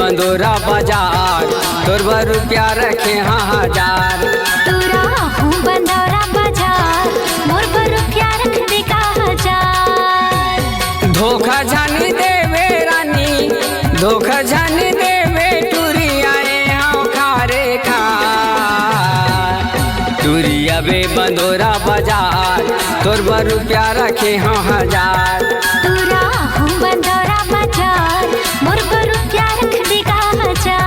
बंदोरा बाजार तोर बर रुपया रखे हाँ 1000। तोरा हूँ बंदोरा बाजार मोर बर रुपया रख दे का 1000। धोखा जानी देवे रानी धोखा जानी देवे टूरी आए हाँ खारे खा टूरी अबे बंदोरा बाजार तोर बर रुपया रखे हाँ 1000। तोरा हूँ बंदोरा बाजार मोर बर रुपया रख दे का 1000।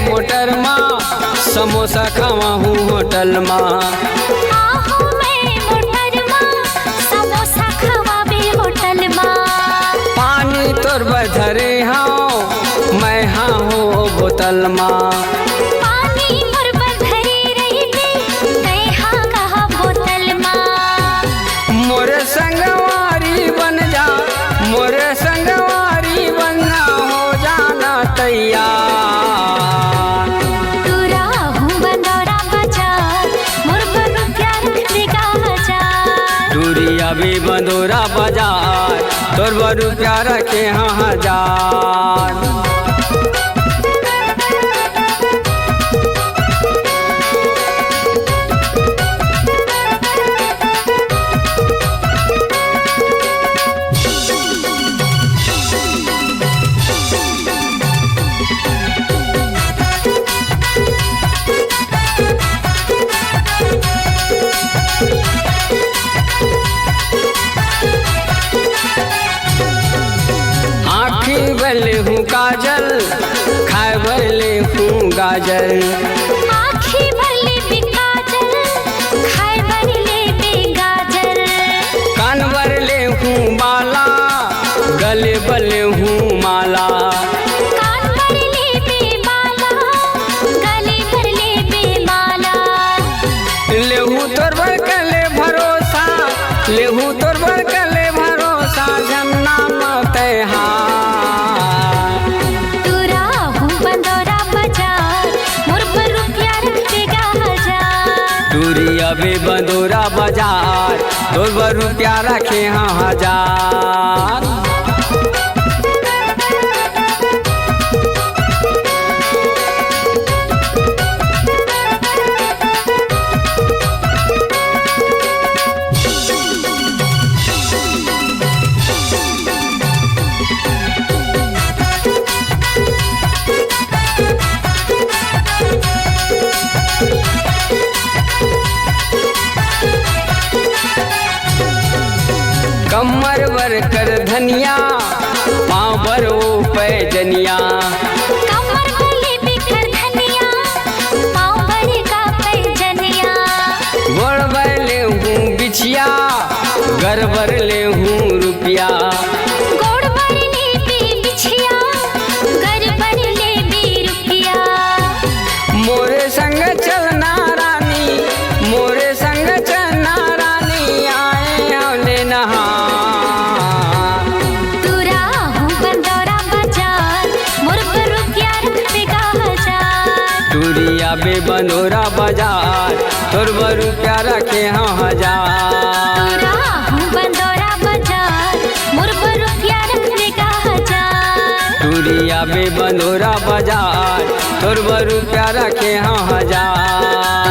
मोटर माँ समोसा खावा हूँ होटल माँ आहूँ मैं मोटर माँ समोसा खावा बे होटल माँ। पानी तोर बधरे हाँ मैं हाँ हो बोतल माँ पानी मोर बधरे रही दे मैं हाँ कहा बोतल माँ। मोरे संगवारी बन जा मोरे संगवारी बनना हो जाना तैयार। अभी बंदोरा बाजार तोर बर रुपया रखे हाँ 1000। भले हूँ काजल खाए भले हूँ गाजर आँखें भले भी काजल खाए भले भी गाजर। कान भरले हूँ बाला गले भले हूँ माला कान भरले भी बाला गले भरले भी माला। लेहू तोर बर कले भरोसा लेहू तोर बर कले भरोसा जन्ना मत हाँ। अबे बंदोरा बाजार तोर बर रुपया रखे हाँ 1000। कमर बर कर धनिया पाँव बर ओ पैजनिया कमर भले बिखर धनिया पाँव भरे का पैजनिया। गोड़ बर ले हूँ बिछिया घर बर ले हूँ रुपया गोड़ बर ले भी बिछिया घर बर ले भी रुपया। मोरे संग चलना रानी मोरे संग चलना रानी आए हमने नहा। अबे बंदोरा बाजार तोर बर रुपया रखे हाँ 1000। तोरा हूँ बंदोरा बाजार मोर बर रुपया रख दे का 1000। अबे बंदोरा बाजार तोर बर रुपया रखे हाँ 1000।